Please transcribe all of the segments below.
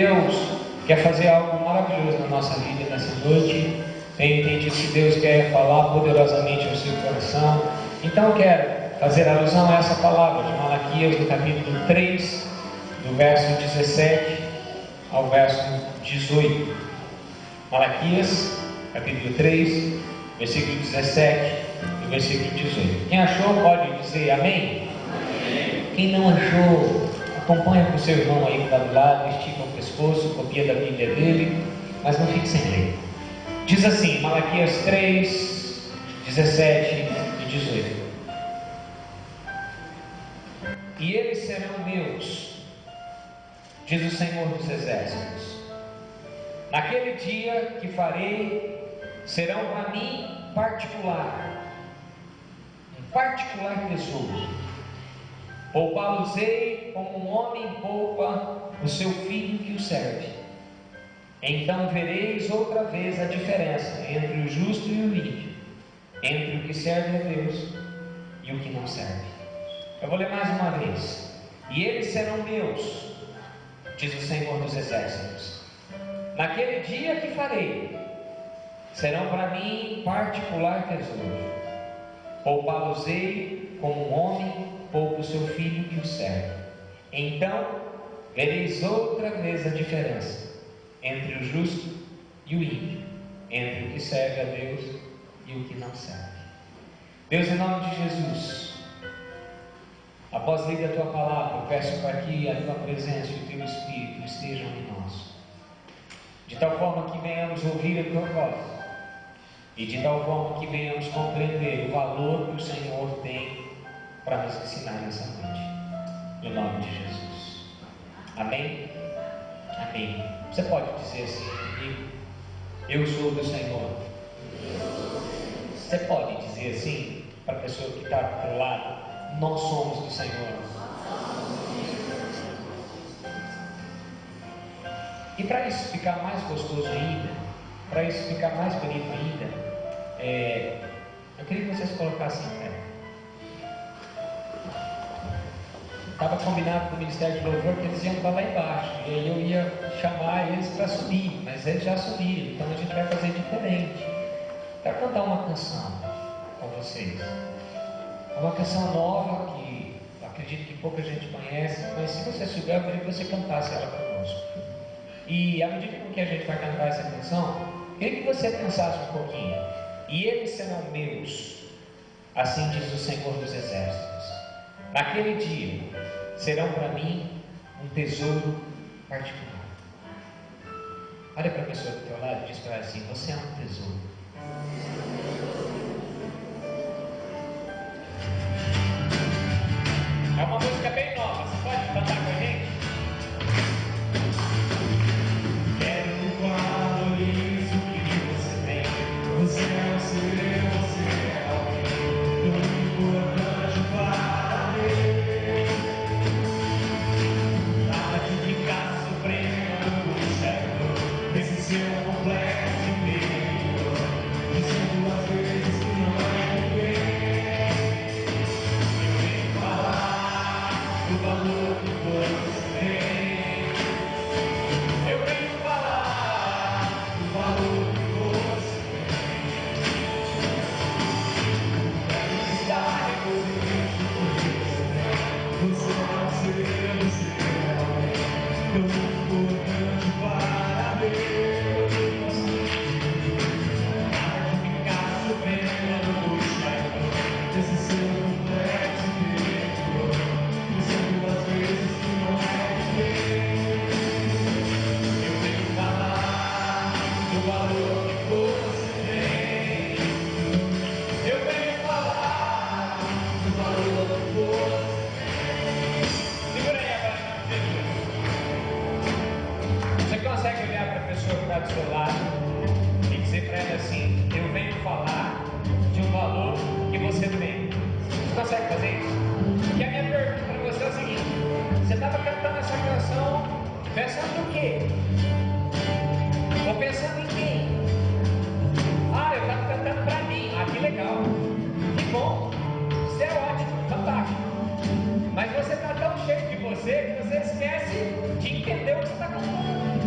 Deus quer fazer algo maravilhoso na nossa vida nessa noite. Tenho entendido que Deus quer falar poderosamente ao seu coração. Então eu quero fazer alusão a essa palavra de Malaquias, no capítulo 3, do verso 17 ao verso 18. Malaquias, capítulo 3, versículo 17 e versículo 18. Quem achou pode dizer amém? Amém. Quem não achou, acompanha com o seu irmão aí que está do lado, estica o pescoço, copia da Bíblia dele, mas não fique sem ler. Diz assim, Malaquias 3, 17 e 18. E eles serão meus, diz o Senhor dos Exércitos. Naquele dia que farei, serão para mim um particular tesouro. Poupá-los-ei como um homem poupa o seu filho que o serve. Então vereis outra vez a diferença entre o justo e o ímpio, entre o que serve a Deus e o que não serve. Eu vou ler mais uma vez. E eles serão meus, diz o Senhor dos Exércitos. Naquele dia que farei, serão para mim particular tesouro. Poupá-los-ei como um homem poupa o seu filho que o serve. Então vereis outra vez a diferença entre o justo e o ímpio, entre o que serve a Deus e o que não serve. Deus, em nome de Jesus, após ler a tua palavra, eu peço para que a tua presença e o teu Espírito estejam em nós, de tal forma que venhamos ouvir a tua voz, e de tal forma que venhamos compreender o valor que o Senhor tem para nos ensinar nessa noite, no nome de Jesus. Amém? Amém. Você pode dizer assim comigo? Eu sou do Senhor. Você pode dizer assim para a pessoa que está do teu lado? Nós somos do Senhor. E para isso ficar mais gostoso ainda, para isso ficar mais bonito ainda, eu queria que vocês colocassem em pé. Estava combinado com o Ministério de Louvor que eles iam estar lá embaixo, e aí eu ia chamar eles para subir, mas eles já subiram, então a gente vai fazer diferente. Quero cantar uma canção com vocês. É uma canção nova que acredito que pouca gente conhece, mas se você souber, eu queria que você cantasse ela conosco. E à medida que a gente vai cantar essa canção, eu queria que você pensasse um pouquinho. E eles serão meus, assim diz o Senhor dos Exércitos. Naquele dia serão para mim um tesouro particular. Olha para a pessoa do teu lado e diz para ela assim: você é um tesouro. É uma música bem nova, você pode cantar com a gente? Quero valorizo o que você tem. Você é o seu, você é alguém tão importante para mim. Nada de ficar sofrendo no céu, esse seu complexo interior, dizendo às vezes que não é ninguém. Eu venho falar do valor que você tem. Eu venho falar do valor que você tem. Quero estar em você é o seu, você é alguém tão importante para Deus. Nada de ficar sofrendo no chão, esse seu complexo interior, dizendo às vezes que não é ninguém. Eu venho falar do valor que você tem. Eu venho falar do valor que você tem. Segura aí agora, Jesus. Você consegue olhar para a pessoa que está do seu lado e dizer para ela assim: eu venho falar de um valor que você tem. Você consegue fazer isso? Porque a minha pergunta para você é o seguinte: você estava cantando essa canção pensando no quê? Ou pensando em quem? Ah, eu estava cantando para mim. Ah, que legal. Que bom. Isso é ótimo, fantástico. Mas você está tão cheio de você que você esquece de entender o que você está cantando.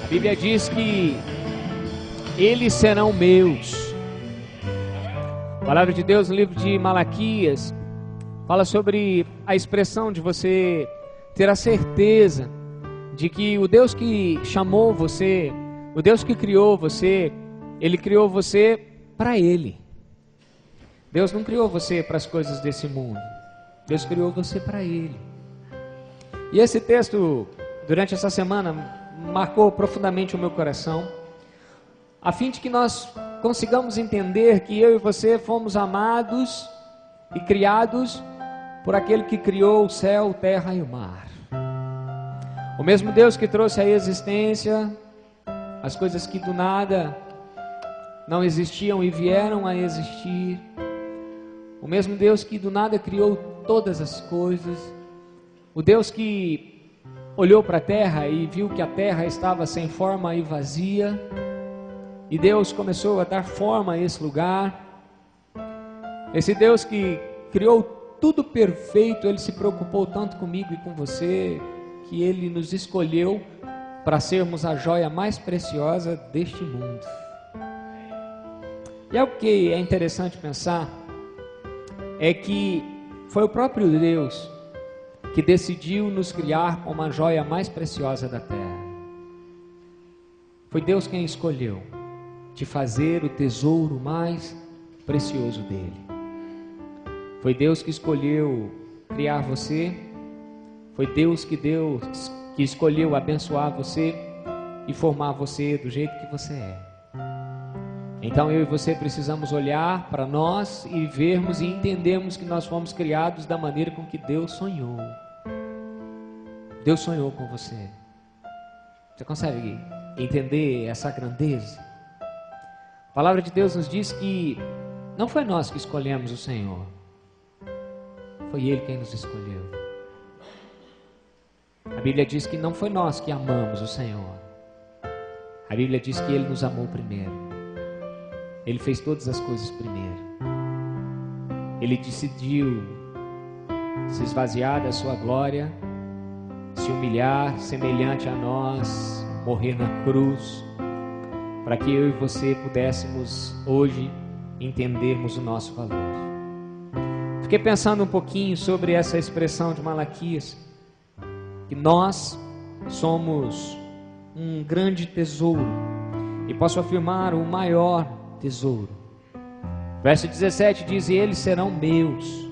A Bíblia diz que eles serão meus. A palavra de Deus no livro de Malaquias fala sobre a expressão de você ter a certeza de que o Deus que chamou você, o Deus que criou você, Ele criou você para Ele. Deus não criou você para as coisas desse mundo. Deus criou você para Ele. E esse texto, durante essa semana, marcou profundamente o meu coração, a fim de que nós consigamos entender que eu e você fomos amados e criados por aquele que criou o céu, a terra e o mar. O mesmo Deus que trouxe à existência as coisas que do nada não existiam e vieram a existir. O mesmo Deus que do nada criou todas as coisas. O Deus que olhou para a terra e viu que a terra estava sem forma e vazia. E Deus começou a dar forma a esse lugar. Esse Deus que criou tudo perfeito, Ele se preocupou tanto comigo e com você, que Ele nos escolheu para sermos a joia mais preciosa deste mundo. E algo que é interessante pensar é que foi o próprio Deus que decidiu nos criar como a joia mais preciosa da terra. Foi Deus quem escolheu te fazer o tesouro mais precioso dele. Foi Deus que escolheu criar você. Foi Deus que escolheu abençoar você e formar você do jeito que você é. Então eu e você precisamos olhar para nós e vermos e entendermos que nós fomos criados da maneira com que Deus sonhou. Deus sonhou com você. Você consegue entender essa grandeza? A palavra de Deus nos diz que não foi nós que escolhemos o Senhor, foi Ele quem nos escolheu. A Bíblia diz que não foi nós que amamos o Senhor. A Bíblia diz que Ele nos amou primeiro. Ele fez todas as coisas primeiro. Ele decidiu se esvaziar da sua glória, se humilhar semelhante a nós, morrer na cruz, para que eu e você pudéssemos hoje entendermos o nosso valor. Fiquei pensando um pouquinho sobre essa expressão de Malaquias, que nós somos um grande tesouro, e posso afirmar o maior tesouro. Verso 17 diz: e eles serão meus,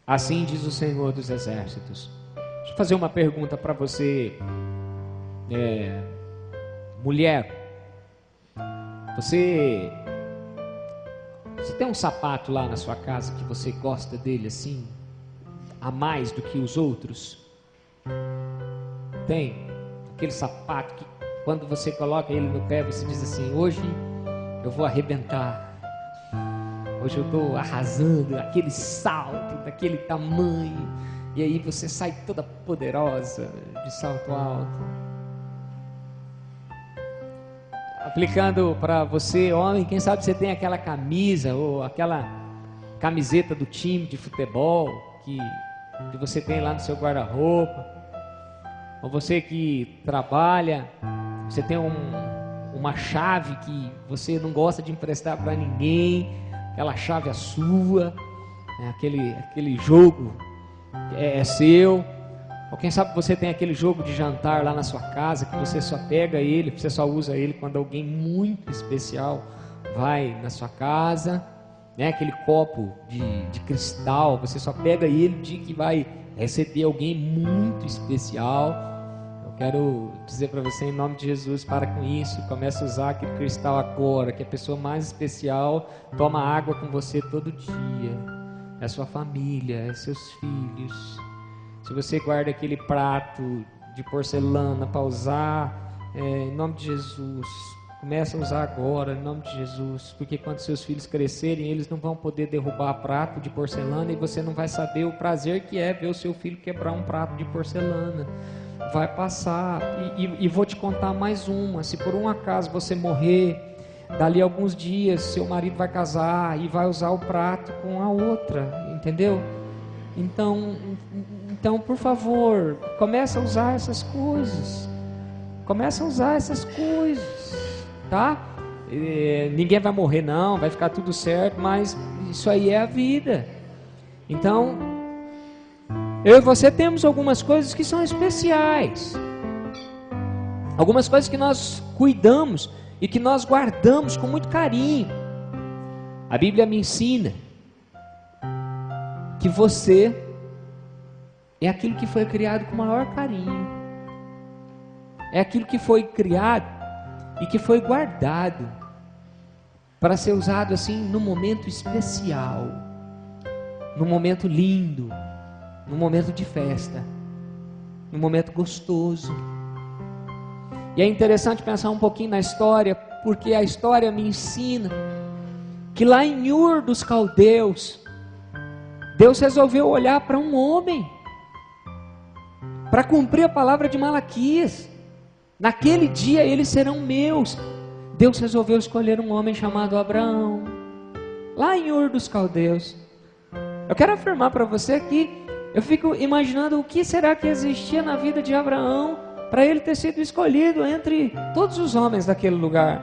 assim diz o Senhor dos Exércitos. Deixa eu fazer uma pergunta para você, mulher. Você tem um sapato lá na sua casa que você gosta dele assim, a mais do que os outros? Tem aquele sapato que quando você coloca ele no pé, você diz assim: hoje eu vou arrebentar, hoje eu estou arrasando, aquele salto daquele tamanho, e aí você sai toda poderosa de salto alto. Aplicando para você, homem, quem sabe você tem aquela camisa ou aquela camiseta do time de futebol que você tem lá no seu guarda-roupa, ou você que trabalha, você tem uma chave que você não gosta de emprestar para ninguém, aquela chave é sua, aquele jogo é seu. Ou quem sabe você tem aquele jogo de jantar lá na sua casa, que você só pega ele, você só usa ele quando alguém muito especial vai na sua casa, né? Aquele copo de cristal, você só pega ele de que vai receber alguém muito especial. Eu quero dizer para você, em nome de Jesus, para com isso, comece a usar aquele cristal agora, que a pessoa mais especial toma água com você todo dia, é a sua família, é seus filhos. Se você guarda aquele prato de porcelana para usar, em nome de Jesus, começa a usar agora, em nome de Jesus, porque quando seus filhos crescerem, eles não vão poder derrubar prato de porcelana, e você não vai saber o prazer que é ver o seu filho quebrar um prato de porcelana. Vai passar. E vou te contar mais uma: se por um acaso você morrer, dali a alguns dias seu marido vai casar e vai usar o prato com a outra, entendeu? Então, por favor, comece a usar essas coisas. Começa a usar essas coisas, tá? Ninguém vai morrer não, vai ficar tudo certo, mas isso aí é a vida. Então, eu e você temos algumas coisas que são especiais, algumas coisas que nós cuidamos e que nós guardamos com muito carinho. A Bíblia me ensina que você é aquilo que foi criado com o maior carinho, é aquilo que foi criado e que foi guardado para ser usado assim num momento especial, num momento lindo, num momento de festa, num momento gostoso. E é interessante pensar um pouquinho na história, porque a história me ensina que lá em Ur dos Caldeus, Deus resolveu olhar para um homem, para cumprir a palavra de Malaquias. Naquele dia eles serão meus. Deus resolveu escolher um homem chamado Abraão, lá em Ur dos Caldeus. Eu quero afirmar para você que eu fico imaginando o que será que existia na vida de Abraão para ele ter sido escolhido entre todos os homens daquele lugar.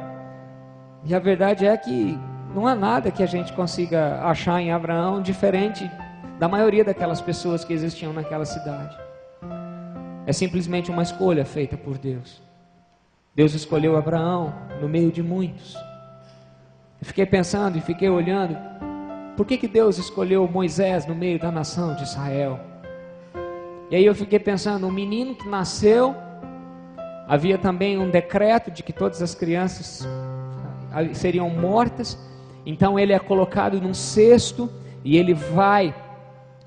E a verdade é que não há nada que a gente consiga achar em Abraão diferente da maioria daquelas pessoas que existiam naquela cidade. É simplesmente uma escolha feita por Deus. Deus escolheu Abraão no meio de muitos. Eu fiquei pensando e fiquei olhando, por que Deus escolheu Moisés no meio da nação de Israel? E aí eu fiquei pensando, um menino que nasceu, havia também um decreto de que todas as crianças seriam mortas, então ele é colocado num cesto e ele vai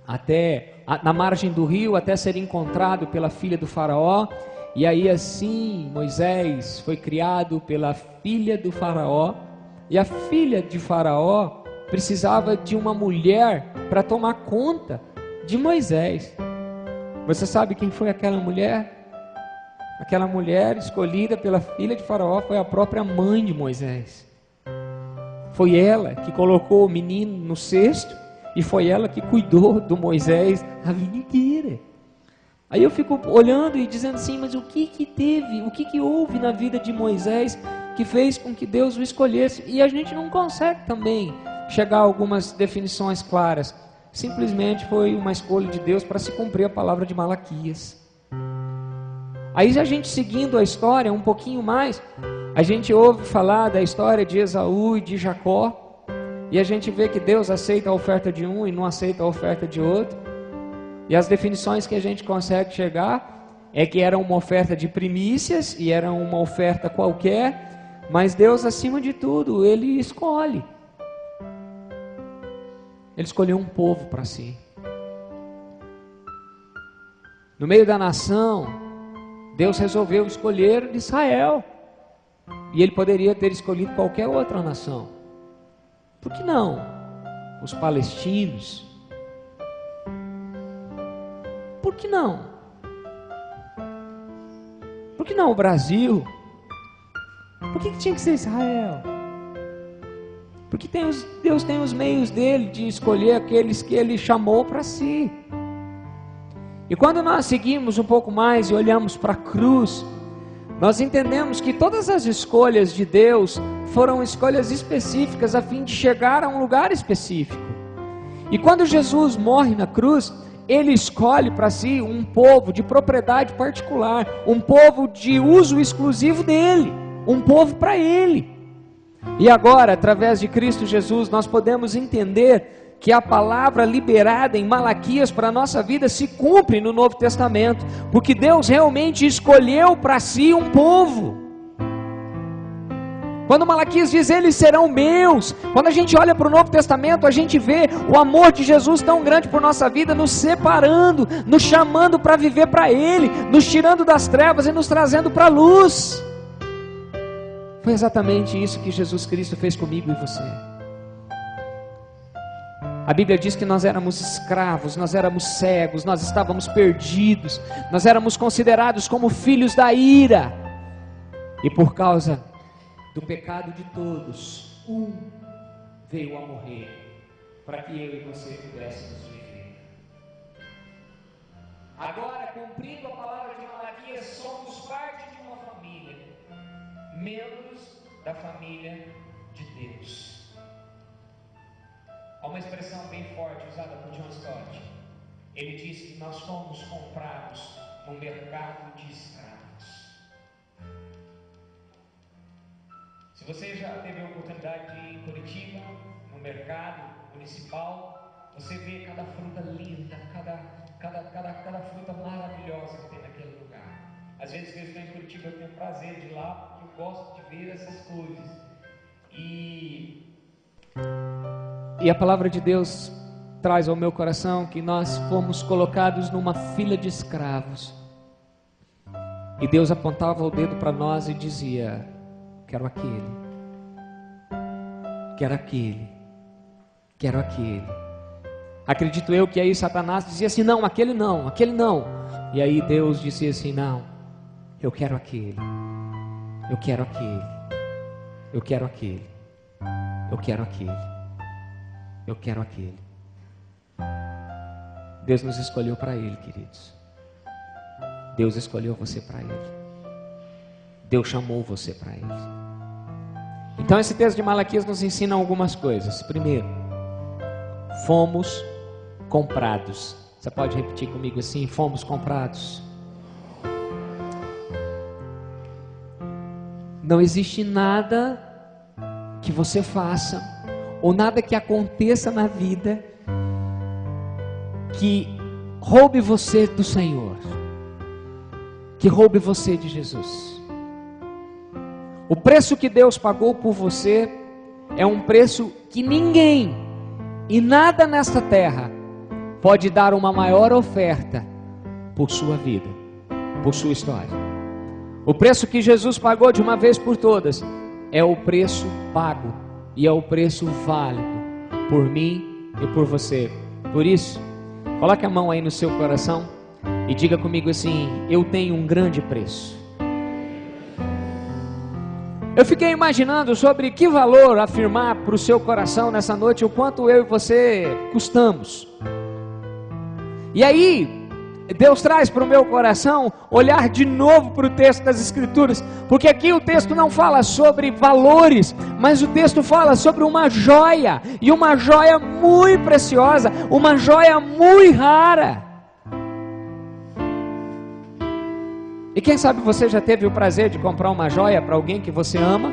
até na margem do rio até ser encontrado pela filha do faraó. E aí assim Moisés foi criado pela filha do faraó, e a filha de faraó precisava de uma mulher para tomar conta de Moisés. Você sabe quem foi aquela mulher? Aquela mulher escolhida pela filha de faraó foi a própria mãe de Moisés. Foi ela que colocou o menino no cesto e foi ela que cuidou do Moisés a vida inteira. Aí eu fico olhando e dizendo assim, mas o que houve na vida de Moisés que fez com que Deus o escolhesse? E a gente não consegue também chegar a algumas definições claras. Simplesmente foi uma escolha de Deus para se cumprir a palavra de Malaquias. Aí a gente seguindo a história um pouquinho mais, a gente ouve falar da história de Esaú e de Jacó, e a gente vê que Deus aceita a oferta de um e não aceita a oferta de outro. E as definições que a gente consegue chegar é que era uma oferta de primícias e era uma oferta qualquer, mas Deus, acima de tudo, Ele escolhe. Ele escolheu um povo para si. No meio da nação, Deus resolveu escolher Israel. E Ele poderia ter escolhido qualquer outra nação. Por que não? Os palestinos. Por que não? Por que não o Brasil? Por que tinha que ser Israel? Porque Deus tem os meios dele de escolher aqueles que Ele chamou para si. E quando nós seguimos um pouco mais e olhamos para a cruz, nós entendemos que todas as escolhas de Deus foram escolhas específicas a fim de chegar a um lugar específico. E quando Jesus morre na cruz, Ele escolhe para si um povo de propriedade particular, um povo de uso exclusivo dele, um povo para Ele. E agora, através de Cristo Jesus, nós podemos entender que a palavra liberada em Malaquias para a nossa vida se cumpre no Novo Testamento, porque Deus realmente escolheu para si um povo. Quando Malaquias diz, eles serão meus, quando a gente olha para o Novo Testamento, a gente vê o amor de Jesus tão grande por nossa vida, nos separando, nos chamando para viver para Ele, nos tirando das trevas e nos trazendo para a luz. Foi exatamente isso que Jesus Cristo fez comigo e você. A Bíblia diz que nós éramos escravos, nós éramos cegos, nós estávamos perdidos, nós éramos considerados como filhos da ira. E por causa do pecado de todos, um veio a morrer, para que eu e você pudéssemos viver. Agora, cumprindo a palavra de Malaquias, somos parte de uma família. da família de Deus. Há uma expressão bem forte usada por John Stott. Ele diz que nós fomos comprados no mercado de escravos. Se você já teve a oportunidade de ir em Curitiba, no mercado municipal, você vê cada fruta linda, cada fruta maravilhosa que tem naquele lugar. Às vezes que eu estou em Curitiba, eu tenho prazer de ir lá, porque eu gosto de ver essas coisas. E a palavra de Deus traz ao meu coração que nós fomos colocados numa fila de escravos. E Deus apontava o dedo para nós e dizia: quero aquele, quero aquele, quero aquele. Acredito eu que aí Satanás dizia assim: não, aquele não, aquele não. E aí Deus dizia assim: não, eu quero aquele, eu quero aquele, eu quero aquele, eu quero aquele, eu quero aquele. Deus nos escolheu para Ele, queridos. Deus escolheu você para Ele. Deus chamou você para Ele. Então esse texto de Malaquias nos ensina algumas coisas. Primeiro, fomos comprados. Você pode repetir comigo assim: fomos comprados. Não existe nada que você faça ou nada que aconteça na vida que roube você do Senhor, que roube você de Jesus. O preço que Deus pagou por você é um preço que ninguém e nada nesta terra pode dar uma maior oferta por sua vida, por sua história. O preço que Jesus pagou de uma vez por todas é o preço pago e é o preço válido por mim e por você. Por isso, coloque a mão aí no seu coração e diga comigo assim: eu tenho um grande preço. Eu fiquei imaginando sobre que valor afirmar para o seu coração nessa noite o quanto eu e você custamos. E aí Deus traz para o meu coração olhar de novo para o texto das Escrituras, porque aqui o texto não fala sobre valores, mas o texto fala sobre uma joia, e uma joia muito preciosa, uma joia muito rara. E quem sabe você já teve o prazer de comprar uma joia para alguém que você ama?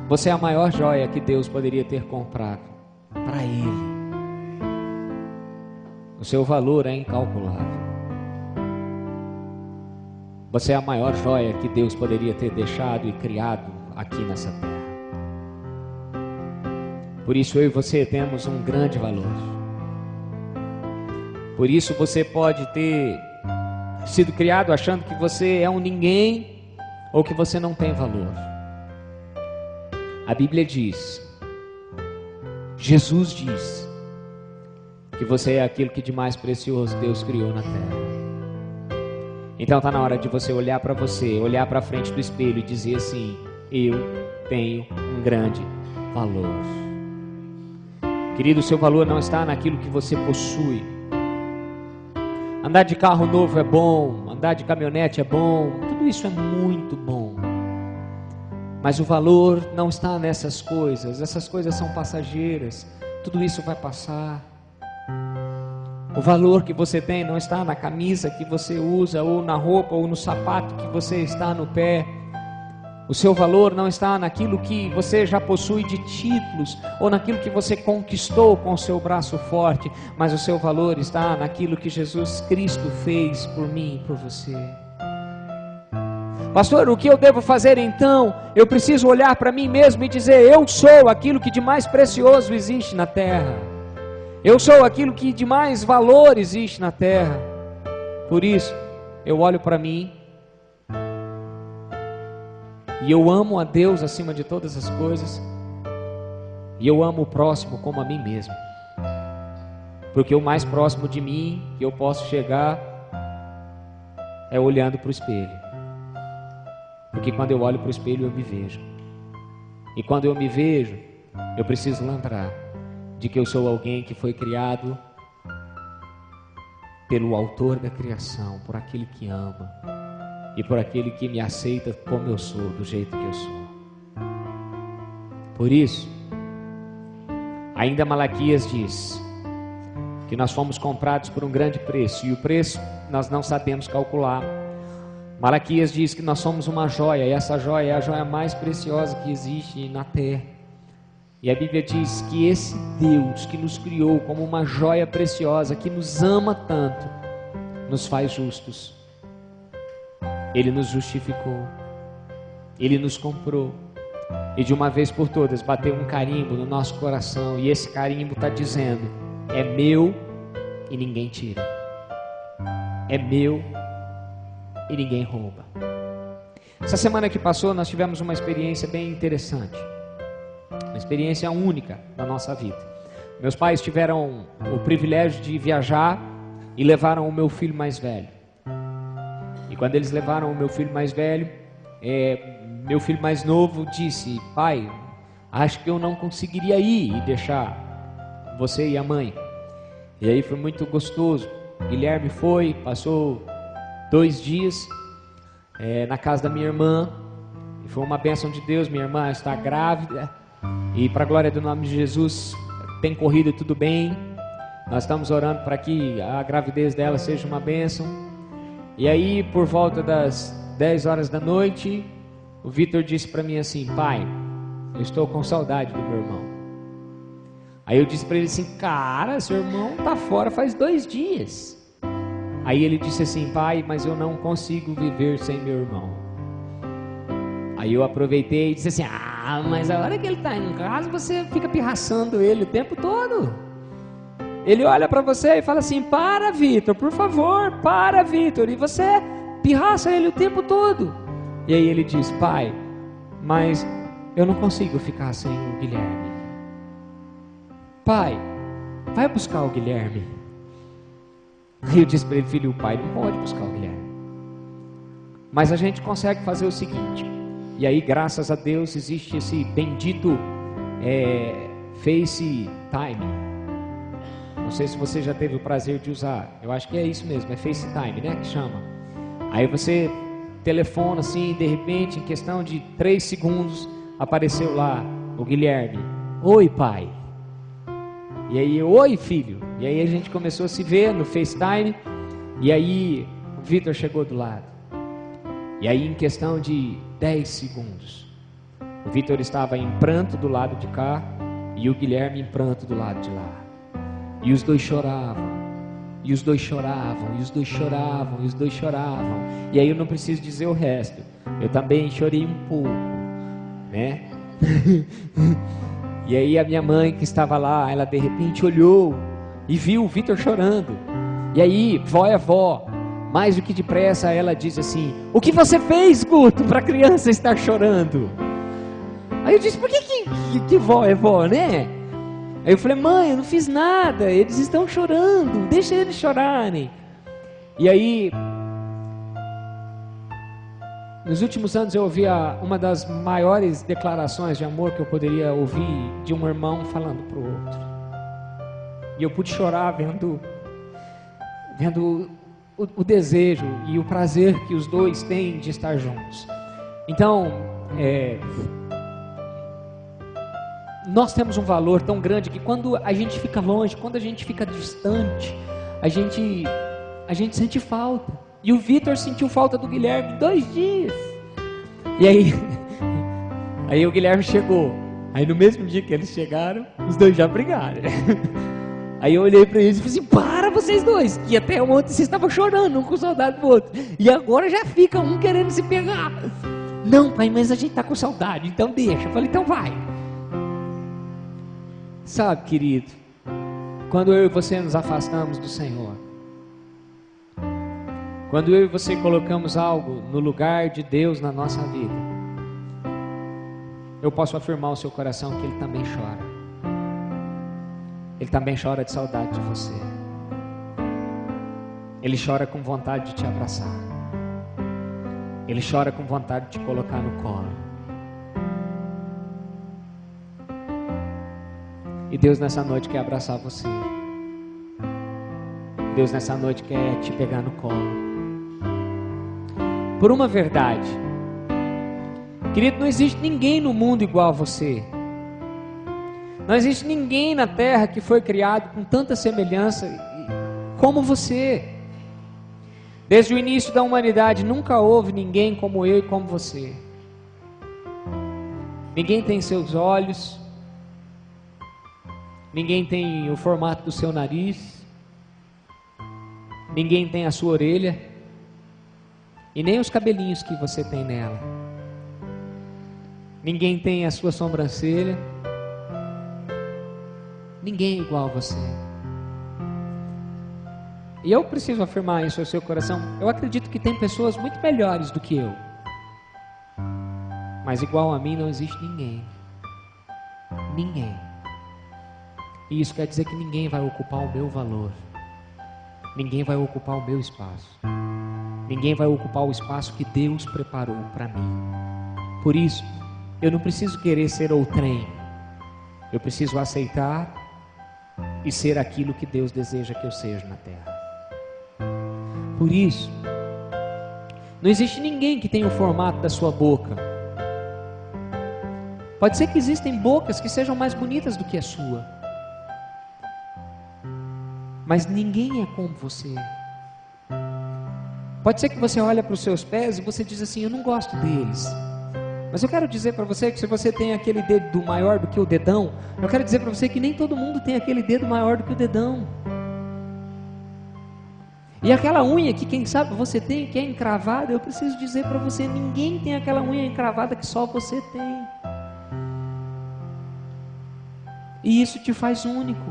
Você é a maior joia que Deus poderia ter comprado para Ele. O seu valor é incalculável. Você é a maior joia que Deus poderia ter deixado e criado aqui nessa terra. Por isso eu e você temos um grande valor. Por isso você pode ter sido criado achando que você é um ninguém ou que você não tem valor. A Bíblia diz, Jesus diz, que você é aquilo que de mais precioso Deus criou na terra. Então está na hora de você olhar para você, olhar para frente do espelho e dizer assim: eu tenho um grande valor. Querido, o seu valor não está naquilo que você possui. Andar de carro novo é bom, andar de caminhonete é bom, tudo isso é muito bom. Mas o valor não está nessas coisas, essas coisas são passageiras, tudo isso vai passar. O valor que você tem não está na camisa que você usa, ou na roupa, ou no sapato que você está no pé. O seu valor não está naquilo que você já possui de títulos, ou naquilo que você conquistou com o seu braço forte, mas o seu valor está naquilo que Jesus Cristo fez por mim e por você. Pastor, o que eu devo fazer então? Eu preciso olhar para mim mesmo e dizer: eu sou aquilo que de mais precioso existe na terra. Eu sou aquilo que de mais valor existe na terra. Por isso, eu olho para mim e eu amo a Deus acima de todas as coisas, e eu amo o próximo como a mim mesmo, porque o mais próximo de mim que eu posso chegar é olhando para o espelho. Porque quando eu olho para o espelho eu me vejo, e quando eu me vejo eu preciso lembrar de que eu sou alguém que foi criado pelo autor da criação, por aquele que ama e por aquele que me aceita como eu sou, do jeito que eu sou. Por isso, ainda Malaquias diz que nós fomos comprados por um grande preço, e o preço nós não sabemos calcular. Malaquias diz que nós somos uma joia, e essa joia é a joia mais preciosa que existe na terra. E a Bíblia diz que esse Deus que nos criou como uma joia preciosa, que nos ama tanto, nos faz justos. Ele nos justificou, Ele nos comprou, e de uma vez por todas bateu um carimbo no nosso coração, e esse carimbo está dizendo: é meu e ninguém tira, é meu e ninguém rouba. Essa semana que passou nós tivemos uma experiência bem interessante, uma experiência única na nossa vida. Meus pais tiveram o privilégio de viajar e levaram o meu filho mais velho. E quando eles levaram o meu filho mais velho, meu filho mais novo disse: pai, acho que eu não conseguiria ir e deixar você e a mãe. E aí foi muito gostoso. Guilherme foi, passou 2 dias na casa da minha irmã, e foi uma bênção de Deus. Minha irmã está grávida, e para a glória do nome de Jesus, tem corrido tudo bem. Nós estamos orando para que a gravidez dela seja uma bênção. E aí, por volta das 10 horas da noite, o Vitor disse para mim assim: pai, eu estou com saudade do meu irmão. Aí eu disse para ele assim: cara, seu irmão está fora faz 2 dias. Aí ele disse assim: pai, mas eu não consigo viver sem meu irmão. Aí eu aproveitei e disse assim: ah, mas a hora que ele está em casa, você fica pirraçando ele o tempo todo. Ele olha para você e fala assim: para, Vitor, por favor, para, Vitor. E você pirraça ele o tempo todo. E aí ele diz: pai, mas eu não consigo ficar sem o Guilherme. Pai, vai buscar o Guilherme. Aí eu disse para ele: filho, o pai não pode buscar o Guilherme, mas a gente consegue fazer o seguinte. E aí, graças a Deus, existe esse bendito FaceTime. Não sei se você já teve o prazer de usar. Eu acho que é isso mesmo, é FaceTime, né, que chama. Aí você telefona assim, de repente, em questão de 3 segundos, apareceu lá o Guilherme: oi, pai. E aí: oi, filho. E aí a gente começou a se ver no FaceTime. E aí o Vitor chegou do lado. E aí, em questão de 10 segundos, o Vitor estava em pranto do lado de cá e o Guilherme em pranto do lado de lá. E os dois choravam, e os dois choravam, e os dois choravam, e os dois choravam. E aí eu não preciso dizer o resto, eu também chorei um pouco, né? E aí a minha mãe, que estava lá, ela de repente olhou e viu o Vitor chorando. E aí, vó é vó, mais do que depressa ela diz assim: o que você fez, Guto, para a criança estar chorando? Aí eu disse: por que vó é vó, né? Aí eu falei: mãe, eu não fiz nada, eles estão chorando, deixa eles chorarem. E aí, nos últimos anos eu ouvi uma das maiores declarações de amor que eu poderia ouvir, de um irmão falando para o outro. E eu pude chorar vendo o desejo e o prazer que os dois têm de estar juntos. Então, nós temos um valor tão grande que quando a gente fica longe, quando a gente fica distante, a gente sente falta. E o Vitor sentiu falta do Guilherme 2 dias. E aí o Guilherme chegou. Aí no mesmo dia que eles chegaram, os dois já brigaram. Aí eu olhei para eles e falei assim: para vocês dois, que até ontem vocês estavam chorando, um com saudade do outro, e agora já fica um querendo se pegar. Não, pai, mas a gente está com saudade, então deixa. Eu falei: então vai. Sabe, querido, quando eu e você nos afastamos do Senhor, quando eu e você colocamos algo no lugar de Deus na nossa vida, eu posso afirmar ao seu coração que Ele também chora. Ele também chora de saudade de você. Ele chora com vontade de te abraçar. Ele chora com vontade de te colocar no colo. E Deus nessa noite quer abraçar você. Deus nessa noite quer te pegar no colo. Por uma verdade, querido, não existe ninguém no mundo igual a você. Não existe ninguém na terra que foi criado com tanta semelhança como você. Desde o início da humanidade nunca houve ninguém como eu e como você. Ninguém tem seus olhos, ninguém tem o formato do seu nariz, ninguém tem a sua orelha e nem os cabelinhos que você tem nela. Ninguém tem a sua sobrancelha. Ninguém é igual a você. E eu preciso afirmar isso ao seu coração. Eu acredito que tem pessoas muito melhores do que eu, mas igual a mim não existe ninguém. Ninguém. E isso quer dizer que ninguém vai ocupar o meu valor. Ninguém vai ocupar o meu espaço. Ninguém vai ocupar o espaço que Deus preparou para mim. Por isso, eu não preciso querer ser outrem. Eu preciso aceitar e ser aquilo que Deus deseja que eu seja na terra. Por isso, não existe ninguém que tenha o formato da sua boca. Pode ser que existem bocas que sejam mais bonitas do que a sua, mas ninguém é como você. Pode ser que você olhe para os seus pés e você diz assim: eu não gosto deles. Mas eu quero dizer para você que se você tem aquele dedo maior do que o dedão, eu quero dizer para você que nem todo mundo tem aquele dedo maior do que o dedão. E aquela unha que quem sabe você tem, que é encravada, eu preciso dizer para você, ninguém tem aquela unha encravada que só você tem. E isso te faz único.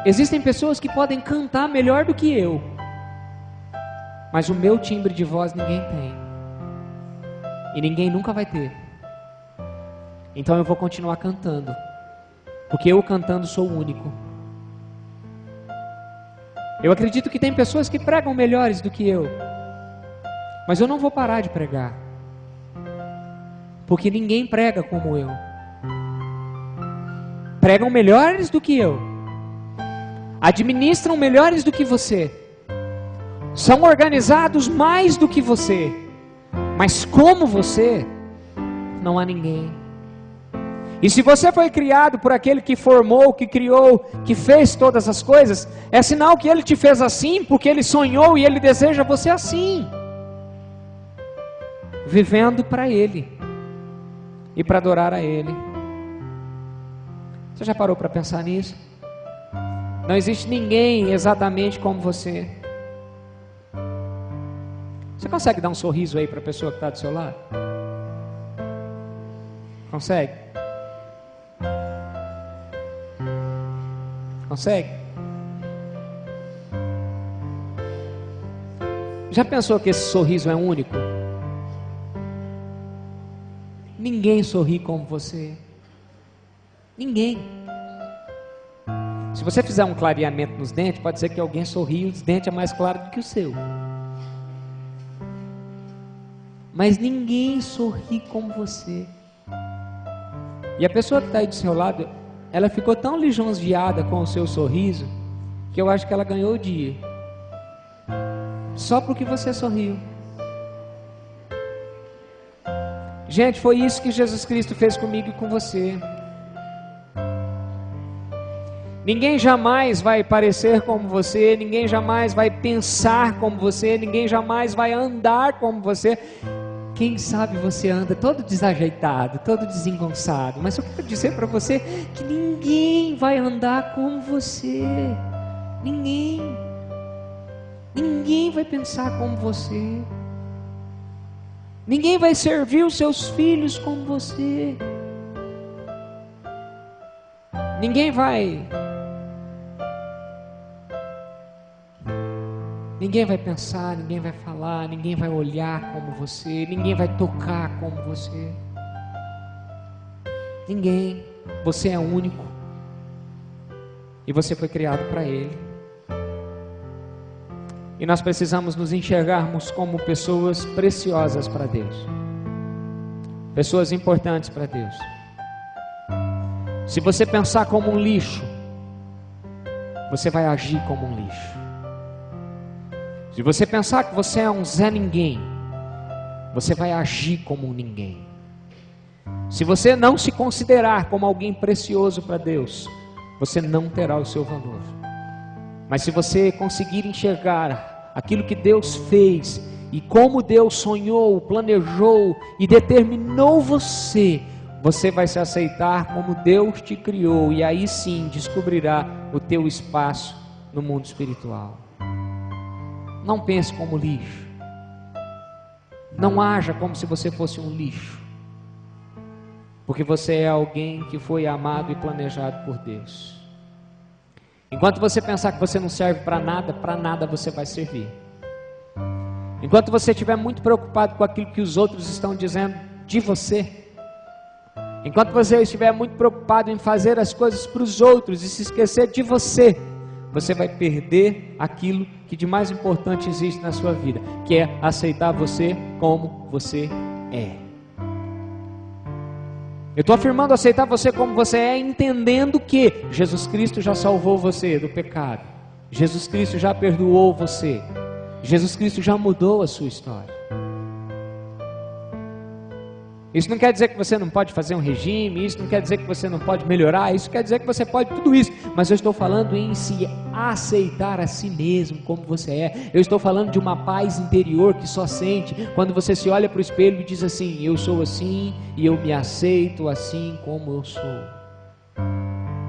Existem pessoas que podem cantar melhor do que eu, mas o meu timbre de voz ninguém tem. E ninguém nunca vai ter. Então eu vou continuar cantando, porque eu cantando sou único. Eu acredito que tem pessoas que pregam melhores do que eu, mas eu não vou parar de pregar, porque ninguém prega como eu. Pregam melhores do que eu, administram melhores do que você, são organizados mais do que você, mas como você, não há ninguém. E se você foi criado por aquele que formou, que criou, que fez todas as coisas, é sinal que ele te fez assim, porque ele sonhou e ele deseja você assim, vivendo para ele e para adorar a ele. Você já parou para pensar nisso? Não existe ninguém exatamente como você. Você consegue dar um sorriso aí para a pessoa que está do seu lado? Consegue? Consegue? Já pensou que esse sorriso é único? Ninguém sorri como você. Ninguém. Se você fizer um clareamento nos dentes, pode ser que alguém sorria e os dentes é mais claro do que o seu. Mas ninguém sorri como você. E a pessoa que está aí do seu lado, ela ficou tão lisonjeada com o seu sorriso, que eu acho que ela ganhou o dia. Só porque você sorriu. Gente, foi isso que Jesus Cristo fez comigo e com você. Ninguém jamais vai parecer como você, ninguém jamais vai pensar como você, ninguém jamais vai andar como você. Quem sabe você anda todo desajeitado, todo desengonçado, mas eu quero dizer para você que ninguém vai andar como você. Ninguém. Ninguém vai pensar como você. Ninguém vai servir os seus filhos como você. Ninguém vai pensar, ninguém vai falar, ninguém vai olhar como você, ninguém vai tocar como você. Ninguém. Você é único. E você foi criado para Ele. E nós precisamos nos enxergarmos como pessoas preciosas para Deus. Pessoas importantes para Deus. Se você pensar como um lixo, você vai agir como um lixo. Se você pensar que você é um Zé Ninguém, você vai agir como um ninguém. Se você não se considerar como alguém precioso para Deus, você não terá o seu valor. Mas se você conseguir enxergar aquilo que Deus fez e como Deus sonhou, planejou e determinou você, você vai se aceitar como Deus te criou, e aí sim descobrirá o teu espaço no mundo espiritual. Não pense como lixo. Não haja como se você fosse um lixo. Porque você é alguém que foi amado e planejado por Deus. Enquanto você pensar que você não serve para nada você vai servir. Enquanto você estiver muito preocupado com aquilo que os outros estão dizendo de você, enquanto você estiver muito preocupado em fazer as coisas para os outros e se esquecer de você, você vai perder aquilo que de mais importante existe na sua vida, que é aceitar você como você é. Eu estou afirmando aceitar você como você é, entendendo que Jesus Cristo já salvou você do pecado, Jesus Cristo já perdoou você, Jesus Cristo já mudou a sua história. Isso não quer dizer que você não pode fazer um regime, isso não quer dizer que você não pode melhorar, isso quer dizer que você pode tudo isso, mas eu estou falando em se aceitar a si mesmo como você é. Eu estou falando de uma paz interior que só sente quando você se olha para o espelho e diz assim: eu sou assim e eu me aceito assim como eu sou,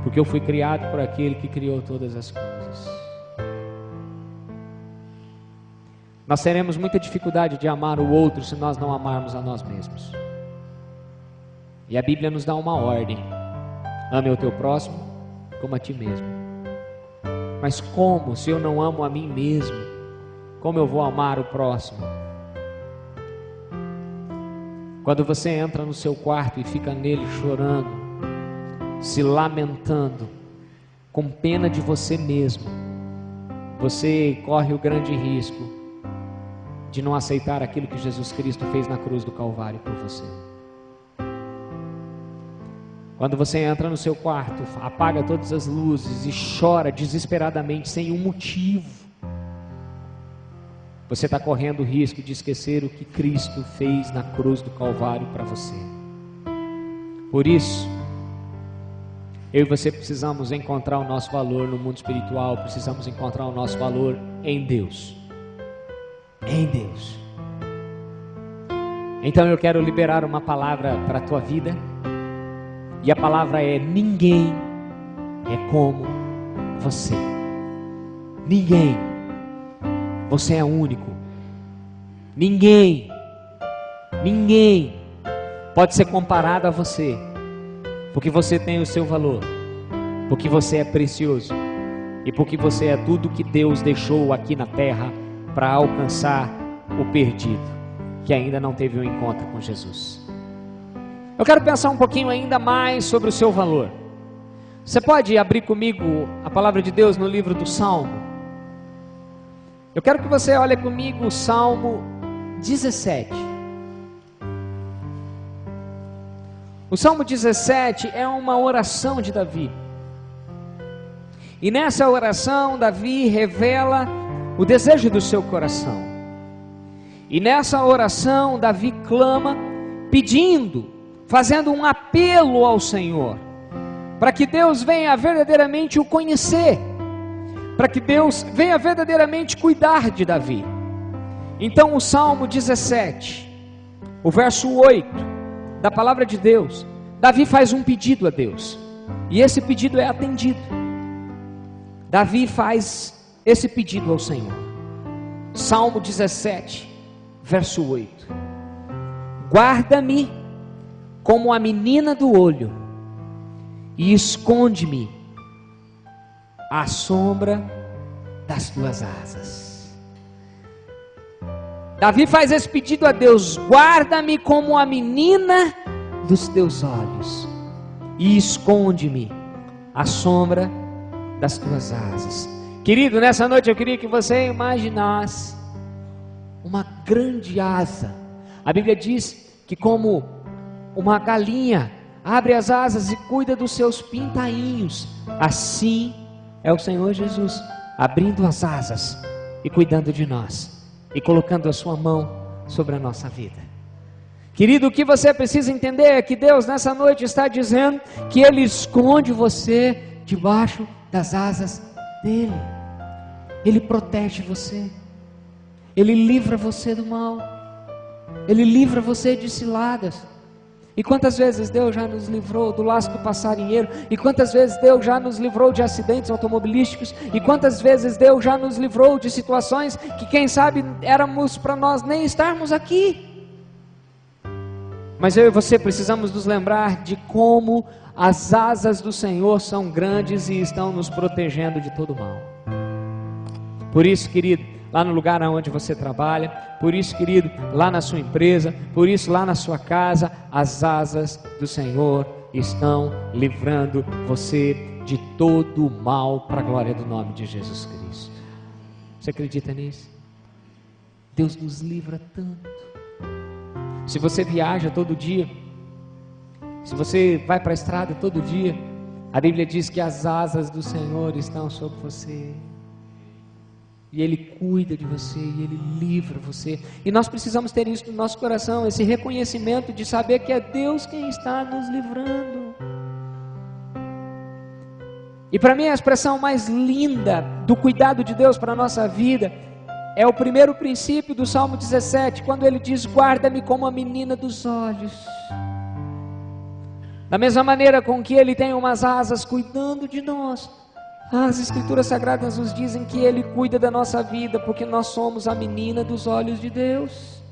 porque eu fui criado por aquele que criou todas as coisas. Nós teremos muita dificuldade de amar o outro se nós não amarmos a nós mesmos. E a Bíblia nos dá uma ordem: ame o teu próximo como a ti mesmo. Mas como, se eu não amo a mim mesmo, como eu vou amar o próximo? Quando você entra no seu quarto e fica nele chorando, se lamentando, com pena de você mesmo, você corre o grande risco de não aceitar aquilo que Jesus Cristo fez na cruz do Calvário por você. Quando você entra no seu quarto, apaga todas as luzes e chora desesperadamente sem um motivo, você está correndo o risco de esquecer o que Cristo fez na cruz do Calvário para você. Por isso, eu e você precisamos encontrar o nosso valor no mundo espiritual, precisamos encontrar o nosso valor em Deus. Em Deus. Então eu quero liberar uma palavra para a tua vida. E a palavra é: ninguém é como você. Ninguém. Você é único. Ninguém pode ser comparado a você, porque você tem o seu valor, porque você é precioso e porque você é tudo que Deus deixou aqui na terra para alcançar o perdido, que ainda não teve um encontro com Jesus. Eu quero pensar um pouquinho ainda mais sobre o seu valor. Você pode abrir comigo a palavra de Deus no livro do Salmo? Eu quero que você olhe comigo o Salmo 17. O Salmo 17 é uma oração de Davi. E nessa oração Davi revela o desejo do seu coração. E nessa oração Davi clama, pedindo, fazendo um apelo ao Senhor, para que Deus venha verdadeiramente o conhecer, para que Deus venha verdadeiramente cuidar de Davi. Então o Salmo 17, o verso 8 da palavra de Deus, Davi faz um pedido a Deus, e esse pedido é atendido. Davi faz esse pedido ao Senhor. Salmo 17, verso 8: guarda-me como a menina do olho, e esconde-me à sombra das tuas asas. Davi faz esse pedido a Deus: guarda-me como a menina dos teus olhos, e esconde-me à sombra das tuas asas. Querido, nessa noite eu queria que você imaginasse uma grande asa. A Bíblia diz que como uma galinha, abre as asas e cuida dos seus pintainhos. Assim é o Senhor Jesus, abrindo as asas e cuidando de nós, e colocando a sua mão sobre a nossa vida. Querido, o que você precisa entender é que Deus nessa noite está dizendo que Ele esconde você debaixo das asas dEle. Ele protege você, Ele livra você do mal, Ele livra você de ciladas. E quantas vezes Deus já nos livrou do laço do passarinheiro, e quantas vezes Deus já nos livrou de acidentes automobilísticos, e quantas vezes Deus já nos livrou de situações que quem sabe éramos para nós nem estarmos aqui. Mas eu e você precisamos nos lembrar de como as asas do Senhor são grandes e estão nos protegendo de todo mal. Por isso, querido, lá no lugar onde você trabalha, por isso, querido, lá na sua empresa, por isso, lá na sua casa, as asas do Senhor estão livrando você de todo o mal, para a glória do nome de Jesus Cristo. Você acredita nisso? Deus nos livra tanto. Se você viaja todo dia, se você vai para a estrada todo dia, a Bíblia diz que as asas do Senhor estão sobre você, e Ele cuida de você, e Ele livra você, e nós precisamos ter isso no nosso coração, esse reconhecimento de saber que é Deus quem está nos livrando. E para mim a expressão mais linda do cuidado de Deus para a nossa vida é o primeiro princípio do Salmo 17, quando ele diz: guarda-me como a menina dos olhos. Da mesma maneira com que Ele tem umas asas cuidando de nós, as Escrituras Sagradas nos dizem que Ele cuida da nossa vida, porque nós somos a menina dos olhos de Deus.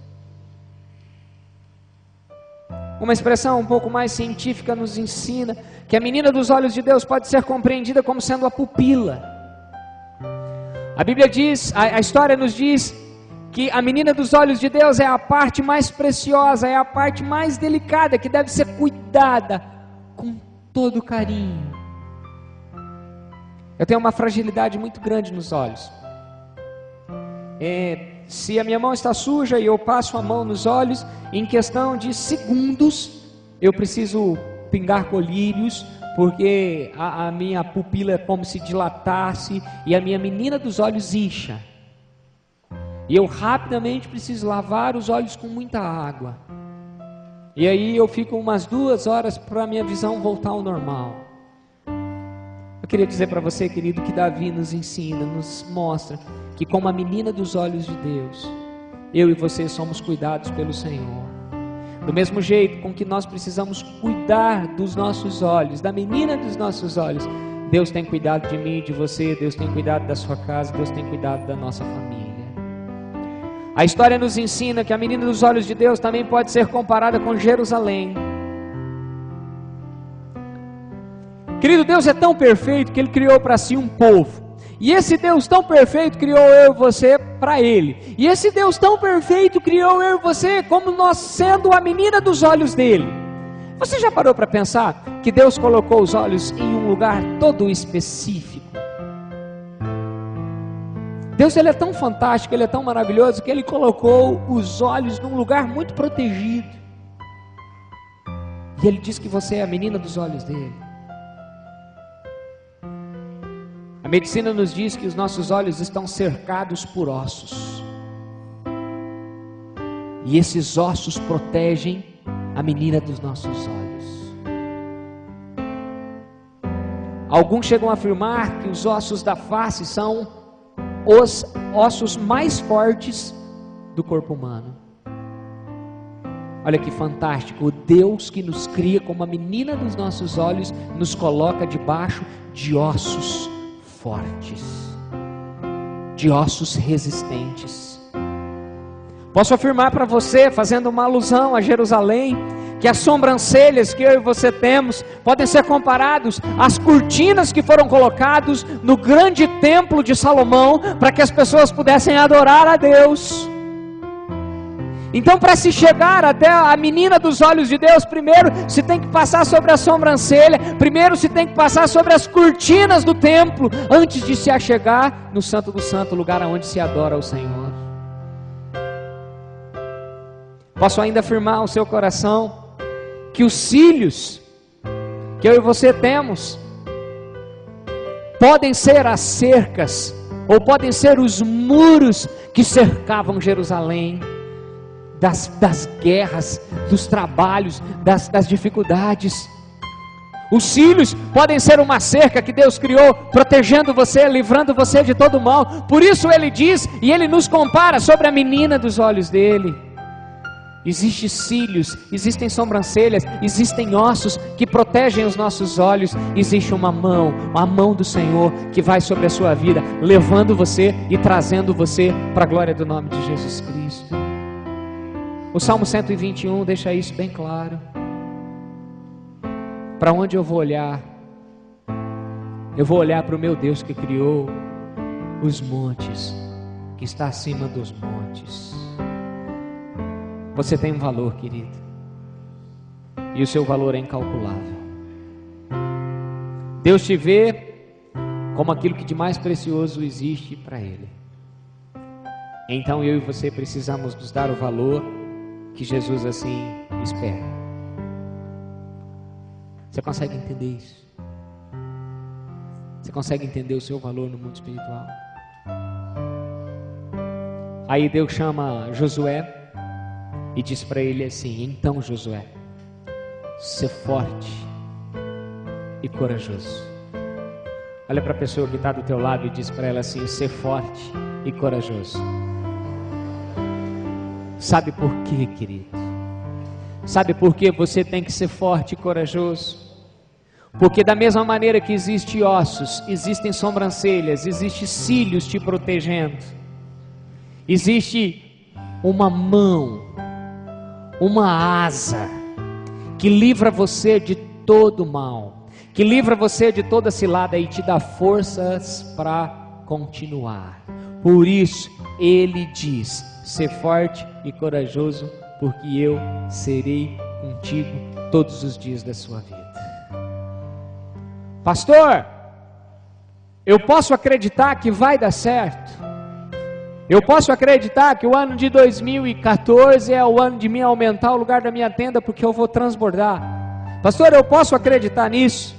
Uma expressão um pouco mais científica nos ensina que a menina dos olhos de Deus pode ser compreendida como sendo a pupila. A Bíblia diz, a história nos diz que a menina dos olhos de Deus é a parte mais preciosa, é a parte mais delicada, que deve ser cuidada com todo carinho. Eu tenho uma fragilidade muito grande nos olhos. Se a minha mão está suja e eu passo a mão nos olhos, em questão de segundos, eu preciso pingar colírios, porque a minha pupila é como se dilatasse e a minha menina dos olhos incha. E eu rapidamente preciso lavar os olhos com muita água. E aí eu fico umas 2 horas para a minha visão voltar ao normal. Eu queria dizer para você, querido, que Davi nos ensina, nos mostra que como a menina dos olhos de Deus, eu e você somos cuidados pelo Senhor. Do mesmo jeito com que nós precisamos cuidar dos nossos olhos, da menina dos nossos olhos, Deus tem cuidado de mim e de você, Deus tem cuidado da sua casa, Deus tem cuidado da nossa família. A história nos ensina que a menina dos olhos de Deus também pode ser comparada com Jerusalém. Querido, Deus é tão perfeito que Ele criou para si um povo. E esse Deus tão perfeito criou eu e você para Ele. E esse Deus tão perfeito criou eu e você como nós sendo a menina dos olhos dEle. Você já parou para pensar que Deus colocou os olhos em um lugar todo específico? Deus, Ele é tão fantástico, Ele é tão maravilhoso, que Ele colocou os olhos num lugar muito protegido. E Ele diz que você é a menina dos olhos dEle. A medicina nos diz que os nossos olhos estão cercados por ossos. E esses ossos protegem a menina dos nossos olhos. Alguns chegam a afirmar que os ossos da face são os ossos mais fortes do corpo humano. Olha que fantástico, o Deus que nos cria como a menina dos nossos olhos, nos coloca debaixo de ossos fortes, de ossos resistentes. Posso afirmar para você, fazendo uma alusão a Jerusalém, que as sobrancelhas que eu e você temos podem ser comparados às cortinas que foram colocadas no grande templo de Salomão, para que as pessoas pudessem adorar a Deus. Então, para se chegar até a menina dos olhos de Deus, primeiro se tem que passar sobre a sobrancelha, primeiro se tem que passar sobre as cortinas do templo, antes de se achegar no Santo do Santo, lugar onde se adora ao Senhor. Posso ainda afirmar ao seu coração que os cílios que eu e você temos podem ser as cercas, ou podem ser os muros que cercavam Jerusalém, das guerras, dos trabalhos, das dificuldades. Os cílios podem ser uma cerca que Deus criou, protegendo você, livrando você de todo mal. Por isso Ele diz, e Ele nos compara sobre a menina dos olhos dele. Existem cílios, existem sobrancelhas, existem ossos que protegem os nossos olhos. Existe uma mão, a mão do Senhor que vai sobre a sua vida, levando você e trazendo você para a glória do nome de Jesus Cristo. O Salmo 121 deixa isso bem claro. Para onde eu vou olhar? Eu vou olhar para o meu Deus que criou os montes, que está acima dos montes. Você tem um valor, querido, e o seu valor é incalculável. Deus te vê como aquilo que de mais precioso existe para Ele. Então eu e você precisamos nos dar o valor que Jesus assim espera. Você consegue entender isso? Você consegue entender o seu valor no mundo espiritual? Aí Deus chama Josué e diz para ele assim: então Josué, ser forte e corajoso. Olha para a pessoa que está do teu lado e diz para ela assim: ser forte e corajoso. Sabe por quê, querido? Sabe por que você tem que ser forte e corajoso? Porque da mesma maneira que existem ossos, existem sobrancelhas, existem cílios te protegendo, existe uma mão, uma asa que livra você de todo mal, que livra você de toda cilada e te dá forças para continuar. Por isso Ele diz: ser forte e corajoso, porque eu serei contigo todos os dias da sua vida. Pastor, eu posso acreditar que vai dar certo? Eu posso acreditar que o ano de 2014 é o ano de mim aumentar o lugar da minha tenda, porque eu vou transbordar. Pastor, eu posso acreditar nisso?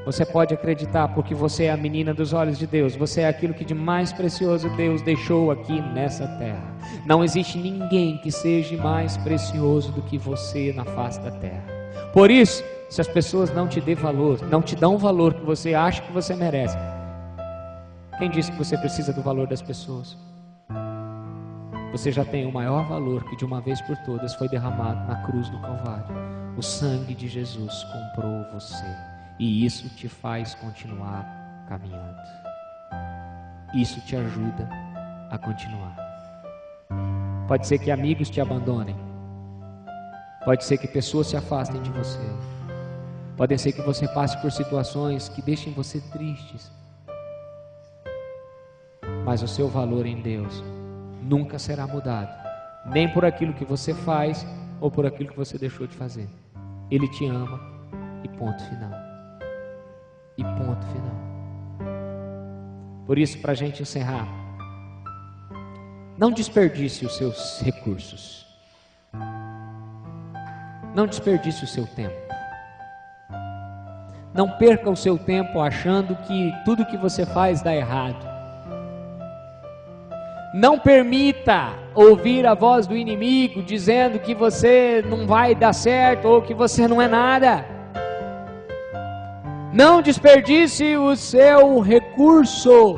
Você pode acreditar, porque você é a menina dos olhos de Deus. Você é aquilo que de mais precioso Deus deixou aqui nessa terra. Não existe ninguém que seja mais precioso do que você na face da terra. Por isso, se as pessoas não te dão valor, não te dão o valor que você acha que você merece, quem disse que você precisa do valor das pessoas? Você já tem o maior valor que de uma vez por todas foi derramado na cruz do Calvário. O sangue de Jesus comprou você, e isso te faz continuar caminhando. Isso te ajuda a continuar. Pode ser que amigos te abandonem, pode ser que pessoas se afastem de você, pode ser que você passe por situações que deixem você tristes, mas o seu valor em Deus nunca será mudado, nem por aquilo que você faz ou por aquilo que você deixou de fazer. Ele te ama, e ponto final. E ponto final. Por isso, para a gente encerrar, não desperdice os seus recursos, não desperdice o seu tempo, não perca o seu tempo achando que tudo que você faz dá errado. Não permita ouvir a voz do inimigo dizendo que você não vai dar certo ou que você não é nada. Não desperdice o seu recurso.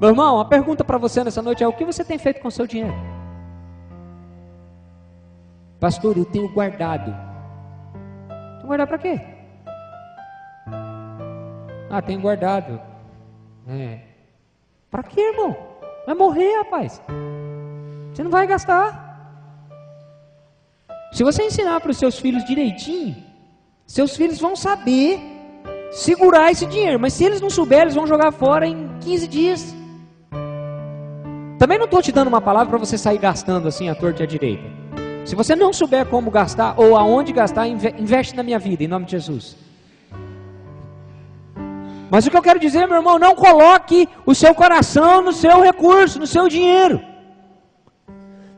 Meu irmão, a pergunta para você nessa noite é: o que você tem feito com o seu dinheiro? Pastor, eu tenho guardado. Tem guardado para quê? Ah, tenho guardado. Para quê, irmão? Vai morrer, rapaz. Você não vai gastar. Se você ensinar para os seus filhos direitinho, seus filhos vão saber segurar esse dinheiro. Mas se eles não souberem, eles vão jogar fora em 15 dias. Também não estou te dando uma palavra para você sair gastando assim à torta e à direita. Se você não souber como gastar ou aonde gastar, investe na minha vida, em nome de Jesus. Mas o que eu quero dizer, meu irmão, não coloque o seu coração no seu recurso, no seu dinheiro.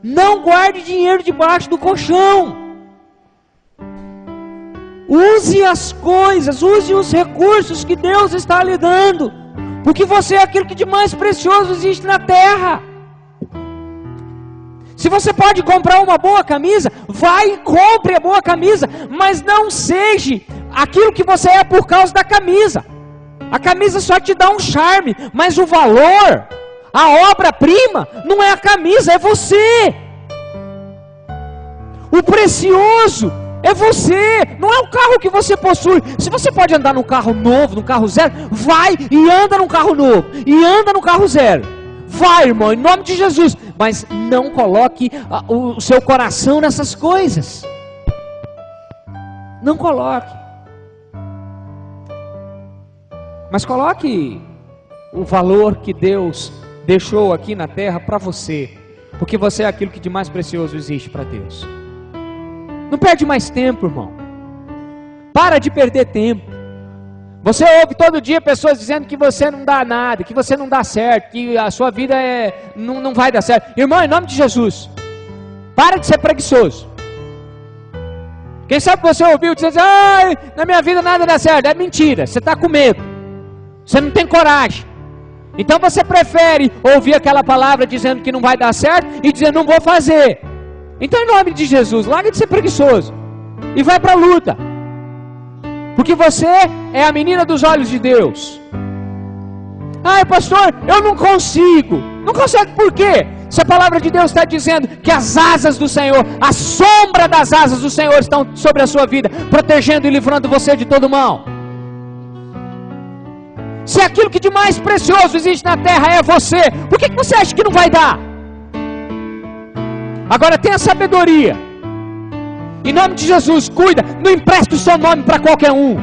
Não guarde dinheiro debaixo do colchão. Use as coisas, use os recursos que Deus está lhe dando, porque você é aquilo que de mais precioso existe na terra. Se você pode comprar uma boa camisa, vai e compre a boa camisa, mas não seja aquilo que você é por causa da camisa. A camisa só te dá um charme, mas o valor, a obra-prima, não é a camisa, é você. O precioso é você, não é o carro que você possui. Se você pode andar num carro novo, num carro zero, vai e anda num carro novo, e anda no carro zero. Vai, irmão, em nome de Jesus. Mas não coloque o seu coração nessas coisas. Não coloque. Mas coloque o valor que Deus deixou aqui na terra para você. Porque você é aquilo que de mais precioso existe para Deus. Não perde mais tempo, irmão. Para de perder tempo. Você ouve todo dia pessoas dizendo que você não dá nada, que você não dá certo, que a sua vida não vai dar certo. Irmão, em nome de Jesus, para de ser preguiçoso. Quem sabe você ouviu dizendo, ai, na minha vida nada dá certo. É mentira, você está com medo. Você não tem coragem. Então você prefere ouvir aquela palavra dizendo que não vai dar certo e dizer, não vou fazer. Então em nome de Jesus, larga de ser preguiçoso e vai para a luta. Porque você é a menina dos olhos de Deus. Ai, pastor, eu não consigo. Não consegue por quê? Se a palavra de Deus está dizendo que as asas do Senhor, a sombra das asas do Senhor estão sobre a sua vida, protegendo e livrando você de todo mal. Se aquilo que de mais precioso existe na terra é você, por que você acha que não vai dar? Agora tenha sabedoria. Em nome de Jesus, cuida, não empreste o seu nome para qualquer um.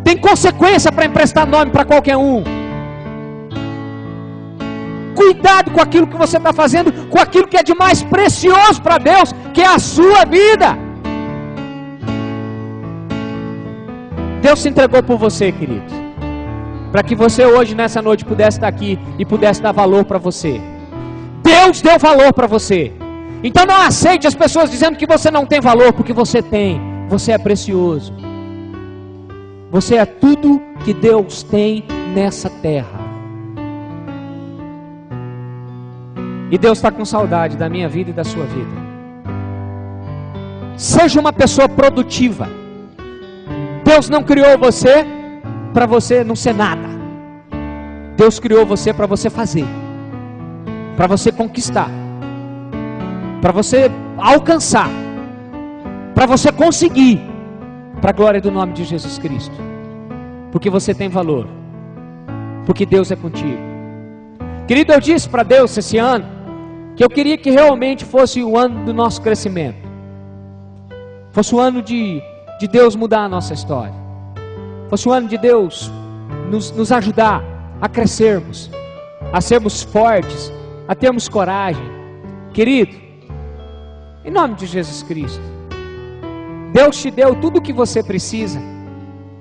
Tem consequência para emprestar nome para qualquer um. Cuidado com aquilo que você está fazendo, com aquilo que é de mais precioso para Deus, que é a sua vida. Deus se entregou por você, querido, para que você hoje, nessa noite, pudesse estar aqui e pudesse dar valor para você. Deus deu valor para você. Então não aceite as pessoas dizendo que você não tem valor, porque você tem. Você é precioso. Você é tudo que Deus tem nessa terra. E Deus está com saudade da minha vida e da sua vida. Seja uma pessoa produtiva. Deus não criou você para você não ser nada. Deus criou você para você fazer, para você conquistar, para você alcançar, para você conseguir, para a glória do nome de Jesus Cristo. Porque você tem valor, porque Deus é contigo. Querido, eu disse para Deus esse ano que eu queria que realmente fosse o ano do nosso crescimento, fosse o ano de Deus mudar a nossa história, fosse o ano de Deus nos ajudar a crescermos, a sermos fortes, a termos coragem. Querido, em nome de Jesus Cristo, Deus te deu tudo o que você precisa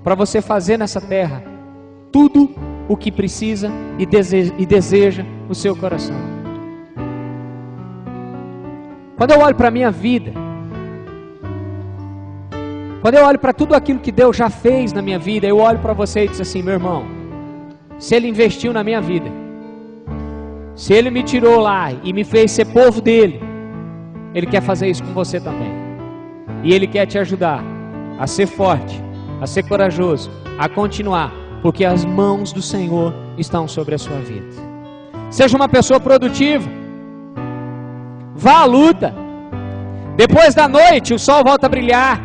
para você fazer nessa terra tudo o que precisa e deseja o seu coração. Quando eu olho para a minha vida, quando eu olho para tudo aquilo que Deus já fez na minha vida, eu olho para você e digo assim, meu irmão, se Ele investiu na minha vida, se Ele me tirou lá e me fez ser povo dEle, Ele quer fazer isso com você também. E Ele quer te ajudar a ser forte, a ser corajoso, a continuar, porque as mãos do Senhor estão sobre a sua vida. Seja uma pessoa produtiva. Vá à luta. Depois da noite o sol volta a brilhar.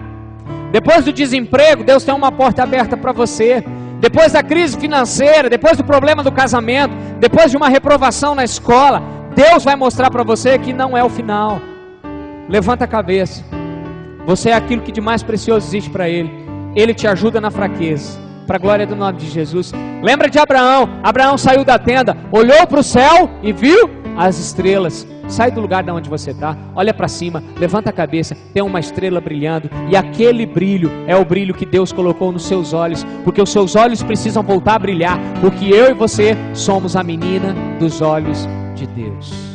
Depois do desemprego, Deus tem uma porta aberta para você. Depois da crise financeira, depois do problema do casamento, depois de uma reprovação na escola, Deus vai mostrar para você que não é o final. Levanta a cabeça. Você é aquilo que de mais precioso existe para Ele. Ele te ajuda na fraqueza, para a glória do nome de Jesus. Lembra de Abraão? Abraão saiu da tenda, olhou para o céu e viu as estrelas. Sai do lugar de onde você está, olha para cima, levanta a cabeça, tem uma estrela brilhando, e aquele brilho é o brilho que Deus colocou nos seus olhos, porque os seus olhos precisam voltar a brilhar, porque eu e você somos a menina dos olhos de Deus.